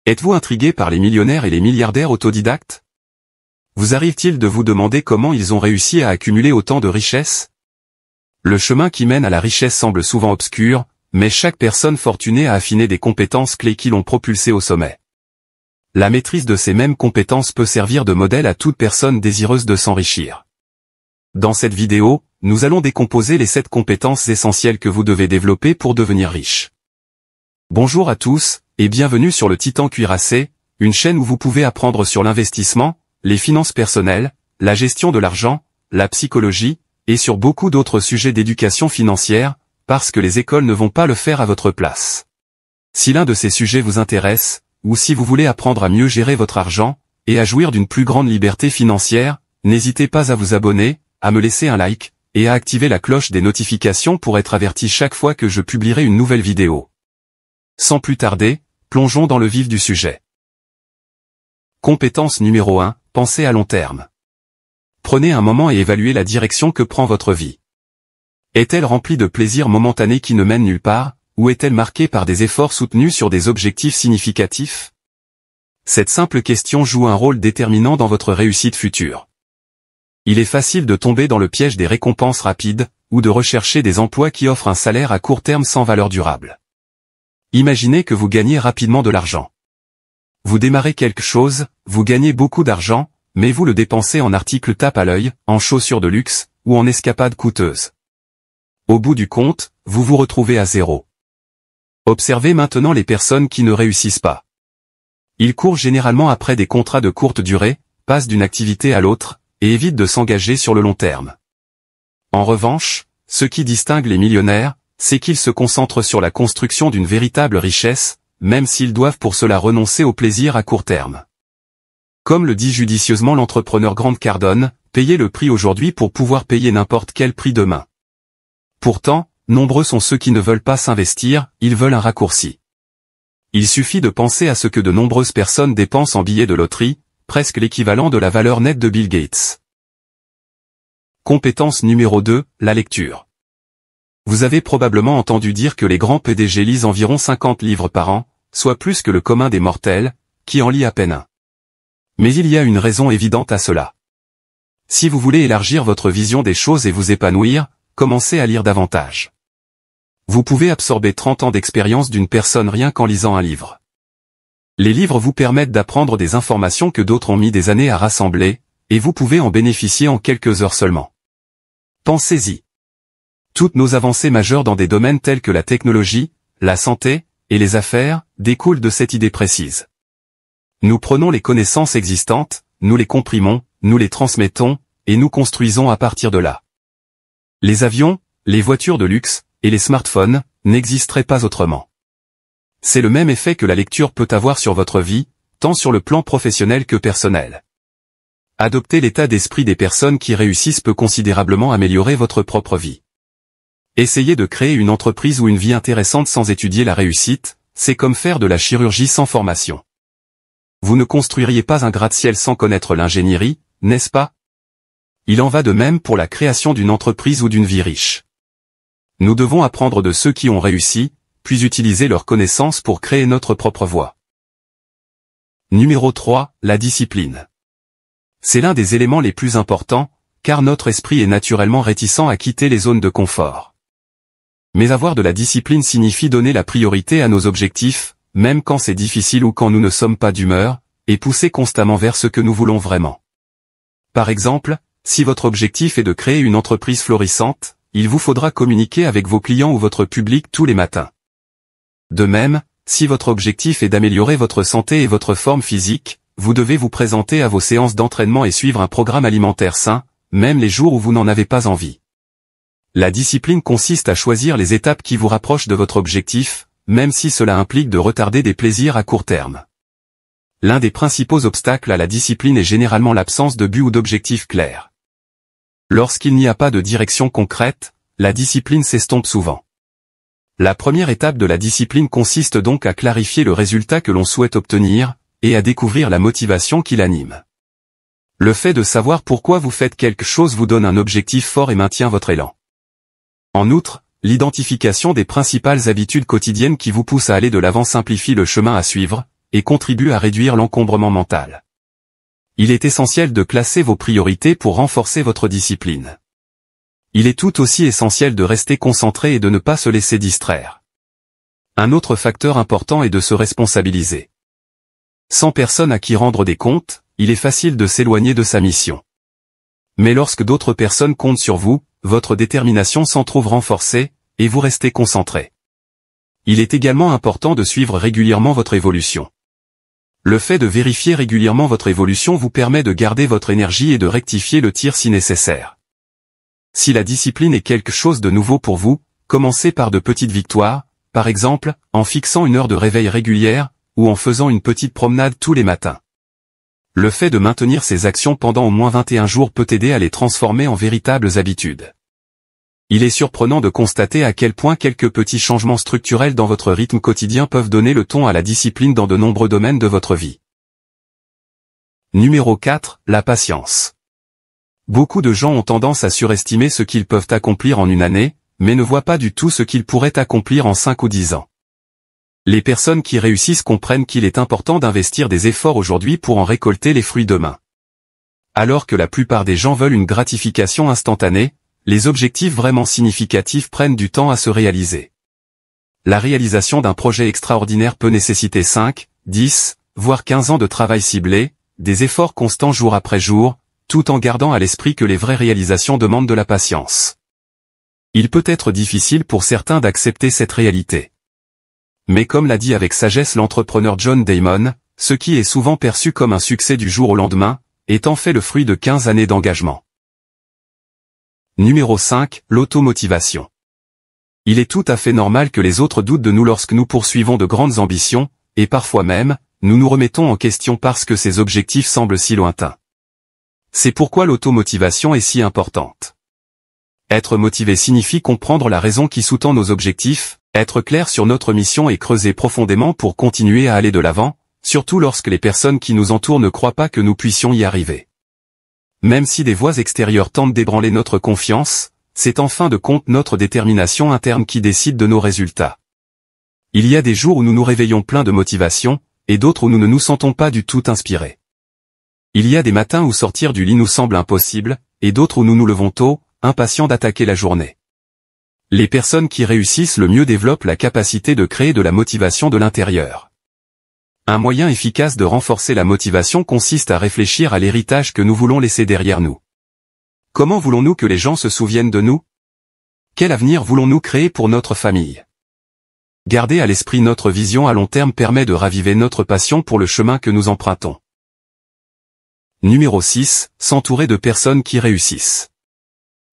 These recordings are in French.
Êtes-vous intrigué par les millionnaires et les milliardaires autodidactes? Vous arrive-t-il de vous demander comment ils ont réussi à accumuler autant de richesses? Le chemin qui mène à la richesse semble souvent obscur, mais chaque personne fortunée a affiné des compétences clés qui l'ont propulsé au sommet. La maîtrise de ces mêmes compétences peut servir de modèle à toute personne désireuse de s'enrichir. Dans cette vidéo, nous allons décomposer les 7 compétences essentielles que vous devez développer pour devenir riche. Bonjour à tous, et bienvenue sur le Titan Cuirassé, une chaîne où vous pouvez apprendre sur l'investissement, les finances personnelles, la gestion de l'argent, la psychologie, et sur beaucoup d'autres sujets d'éducation financière, parce que les écoles ne vont pas le faire à votre place. Si l'un de ces sujets vous intéresse, ou si vous voulez apprendre à mieux gérer votre argent, et à jouir d'une plus grande liberté financière, n'hésitez pas à vous abonner, à me laisser un like, et à activer la cloche des notifications pour être averti chaque fois que je publierai une nouvelle vidéo. Sans plus tarder, plongeons dans le vif du sujet. Compétence numéro 1, pensez à long terme. Prenez un moment et évaluez la direction que prend votre vie. Est-elle remplie de plaisirs momentanés qui ne mènent nulle part, ou est-elle marquée par des efforts soutenus sur des objectifs significatifs? Cette simple question joue un rôle déterminant dans votre réussite future. Il est facile de tomber dans le piège des récompenses rapides, ou de rechercher des emplois qui offrent un salaire à court terme sans valeur durable. Imaginez que vous gagnez rapidement de l'argent. Vous démarrez quelque chose, vous gagnez beaucoup d'argent, mais vous le dépensez en articles tape à l'œil, en chaussures de luxe, ou en escapades coûteuses. Au bout du compte, vous vous retrouvez à zéro. Observez maintenant les personnes qui ne réussissent pas. Ils courent généralement après des contrats de courte durée, passent d'une activité à l'autre, et évitent de s'engager sur le long terme. En revanche, ce qui distingue les millionnaires, c'est qu'ils se concentrent sur la construction d'une véritable richesse, même s'ils doivent pour cela renoncer au plaisir à court terme. Comme le dit judicieusement l'entrepreneur Grant Cardone, payez le prix aujourd'hui pour pouvoir payer n'importe quel prix demain. Pourtant, nombreux sont ceux qui ne veulent pas s'investir, ils veulent un raccourci. Il suffit de penser à ce que de nombreuses personnes dépensent en billets de loterie, presque l'équivalent de la valeur nette de Bill Gates. Compétence numéro 2, la lecture. Vous avez probablement entendu dire que les grands PDG lisent environ 50 livres par an, soit plus que le commun des mortels, qui en lit à peine un. Mais il y a une raison évidente à cela. Si vous voulez élargir votre vision des choses et vous épanouir, commencez à lire davantage. Vous pouvez absorber 30 ans d'expérience d'une personne rien qu'en lisant un livre. Les livres vous permettent d'apprendre des informations que d'autres ont mis des années à rassembler, et vous pouvez en bénéficier en quelques heures seulement. Pensez-y. Toutes nos avancées majeures dans des domaines tels que la technologie, la santé, et les affaires, découlent de cette idée précise. Nous prenons les connaissances existantes, nous les comprimons, nous les transmettons, et nous construisons à partir de là. Les avions, les voitures de luxe, et les smartphones, n'existeraient pas autrement. C'est le même effet que la lecture peut avoir sur votre vie, tant sur le plan professionnel que personnel. Adopter l'état d'esprit des personnes qui réussissent peut considérablement améliorer votre propre vie. Essayer de créer une entreprise ou une vie intéressante sans étudier la réussite, c'est comme faire de la chirurgie sans formation. Vous ne construiriez pas un gratte-ciel sans connaître l'ingénierie, n'est-ce pas? Il en va de même pour la création d'une entreprise ou d'une vie riche. Nous devons apprendre de ceux qui ont réussi, puis utiliser leurs connaissances pour créer notre propre voie. Numéro 3, la discipline. C'est l'un des éléments les plus importants, car notre esprit est naturellement réticent à quitter les zones de confort. Mais avoir de la discipline signifie donner la priorité à nos objectifs, même quand c'est difficile ou quand nous ne sommes pas d'humeur, et pousser constamment vers ce que nous voulons vraiment. Par exemple, si votre objectif est de créer une entreprise florissante, il vous faudra communiquer avec vos clients ou votre public tous les matins. De même, si votre objectif est d'améliorer votre santé et votre forme physique, vous devez vous présenter à vos séances d'entraînement et suivre un programme alimentaire sain, même les jours où vous n'en avez pas envie. La discipline consiste à choisir les étapes qui vous rapprochent de votre objectif, même si cela implique de retarder des plaisirs à court terme. L'un des principaux obstacles à la discipline est généralement l'absence de but ou d'objectif clair. Lorsqu'il n'y a pas de direction concrète, la discipline s'estompe souvent. La première étape de la discipline consiste donc à clarifier le résultat que l'on souhaite obtenir, et à découvrir la motivation qui l'anime. Le fait de savoir pourquoi vous faites quelque chose vous donne un objectif fort et maintient votre élan. En outre, l'identification des principales habitudes quotidiennes qui vous poussent à aller de l'avant simplifie le chemin à suivre, et contribue à réduire l'encombrement mental. Il est essentiel de classer vos priorités pour renforcer votre discipline. Il est tout aussi essentiel de rester concentré et de ne pas se laisser distraire. Un autre facteur important est de se responsabiliser. Sans personne à qui rendre des comptes, il est facile de s'éloigner de sa mission. Mais lorsque d'autres personnes comptent sur vous, votre détermination s'en trouve renforcée, et vous restez concentré. Il est également important de suivre régulièrement votre évolution. Le fait de vérifier régulièrement votre évolution vous permet de garder votre énergie et de rectifier le tir si nécessaire. Si la discipline est quelque chose de nouveau pour vous, commencez par de petites victoires, par exemple, en fixant une heure de réveil régulière, ou en faisant une petite promenade tous les matins. Le fait de maintenir ces actions pendant au moins 21 jours peut aider à les transformer en véritables habitudes. Il est surprenant de constater à quel point quelques petits changements structurels dans votre rythme quotidien peuvent donner le ton à la discipline dans de nombreux domaines de votre vie. Numéro 4, la patience. Beaucoup de gens ont tendance à surestimer ce qu'ils peuvent accomplir en une année, mais ne voient pas du tout ce qu'ils pourraient accomplir en 5 ou 10 ans. Les personnes qui réussissent comprennent qu'il est important d'investir des efforts aujourd'hui pour en récolter les fruits demain. Alors que la plupart des gens veulent une gratification instantanée, les objectifs vraiment significatifs prennent du temps à se réaliser. La réalisation d'un projet extraordinaire peut nécessiter 5, 10, voire 15 ans de travail ciblé, des efforts constants jour après jour, tout en gardant à l'esprit que les vraies réalisations demandent de la patience. Il peut être difficile pour certains d'accepter cette réalité. Mais comme l'a dit avec sagesse l'entrepreneur John Damon, ce qui est souvent perçu comme un succès du jour au lendemain, est en fait le fruit de 15 années d'engagement. Numéro 5, l'automotivation. Il est tout à fait normal que les autres doutent de nous lorsque nous poursuivons de grandes ambitions, et parfois même, nous nous remettons en question parce que ces objectifs semblent si lointains. C'est pourquoi l'automotivation est si importante. Être motivé signifie comprendre la raison qui sous-tend nos objectifs, être clair sur notre mission et creuser profondément pour continuer à aller de l'avant, surtout lorsque les personnes qui nous entourent ne croient pas que nous puissions y arriver. Même si des voix extérieures tentent d'ébranler notre confiance, c'est en fin de compte notre détermination interne qui décide de nos résultats. Il y a des jours où nous nous réveillons pleins de motivation, et d'autres où nous ne nous sentons pas du tout inspirés. Il y a des matins où sortir du lit nous semble impossible, et d'autres où nous nous levons tôt, impatients d'attaquer la journée. Les personnes qui réussissent le mieux développent la capacité de créer de la motivation de l'intérieur. Un moyen efficace de renforcer la motivation consiste à réfléchir à l'héritage que nous voulons laisser derrière nous. Comment voulons-nous que les gens se souviennent de nous? Quel avenir voulons-nous créer pour notre famille? Garder à l'esprit notre vision à long terme permet de raviver notre passion pour le chemin que nous empruntons. Numéro 6, s'entourer de personnes qui réussissent.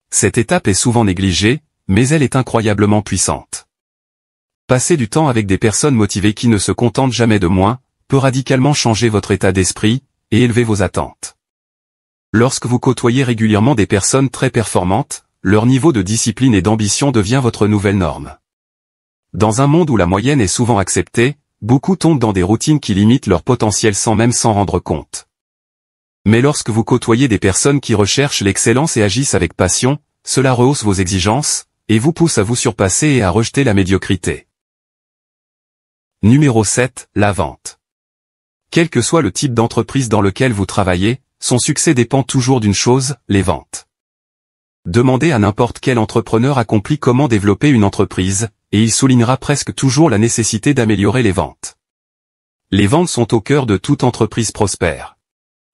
Cette étape est souvent négligée, mais elle est incroyablement puissante. Passer du temps avec des personnes motivées qui ne se contentent jamais de moins, peut radicalement changer votre état d'esprit, et élever vos attentes. Lorsque vous côtoyez régulièrement des personnes très performantes, leur niveau de discipline et d'ambition devient votre nouvelle norme. Dans un monde où la moyenne est souvent acceptée, beaucoup tombent dans des routines qui limitent leur potentiel sans même s'en rendre compte. Mais lorsque vous côtoyez des personnes qui recherchent l'excellence et agissent avec passion, cela rehausse vos exigences, et vous pousse à vous surpasser et à rejeter la médiocrité. Numéro 7, la vente. Quel que soit le type d'entreprise dans lequel vous travaillez, son succès dépend toujours d'une chose, les ventes. Demandez à n'importe quel entrepreneur accompli comment développer une entreprise, et il soulignera presque toujours la nécessité d'améliorer les ventes. Les ventes sont au cœur de toute entreprise prospère.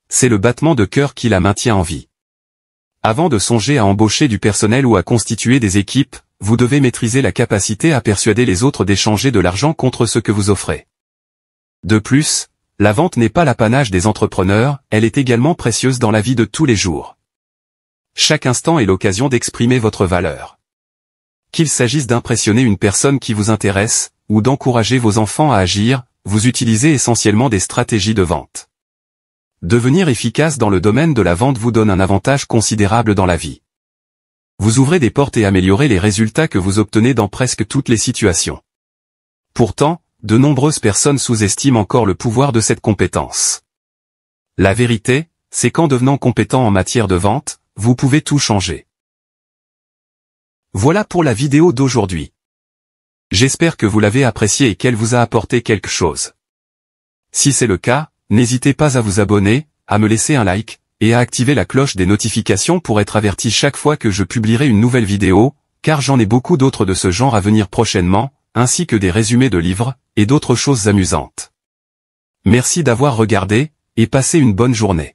C'est le battement de cœur qui la maintient en vie. Avant de songer à embaucher du personnel ou à constituer des équipes, vous devez maîtriser la capacité à persuader les autres d'échanger de l'argent contre ce que vous offrez. De plus, la vente n'est pas l'apanage des entrepreneurs, elle est également précieuse dans la vie de tous les jours. Chaque instant est l'occasion d'exprimer votre valeur. Qu'il s'agisse d'impressionner une personne qui vous intéresse, ou d'encourager vos enfants à agir, vous utilisez essentiellement des stratégies de vente. Devenir efficace dans le domaine de la vente vous donne un avantage considérable dans la vie. Vous ouvrez des portes et améliorez les résultats que vous obtenez dans presque toutes les situations. Pourtant, de nombreuses personnes sous-estiment encore le pouvoir de cette compétence. La vérité, c'est qu'en devenant compétent en matière de vente, vous pouvez tout changer. Voilà pour la vidéo d'aujourd'hui. J'espère que vous l'avez appréciée et qu'elle vous a apporté quelque chose. Si c'est le cas, n'hésitez pas à vous abonner, à me laisser un like, et à activer la cloche des notifications pour être averti chaque fois que je publierai une nouvelle vidéo, car j'en ai beaucoup d'autres de ce genre à venir prochainement, ainsi que des résumés de livres, et d'autres choses amusantes. Merci d'avoir regardé, et passez une bonne journée.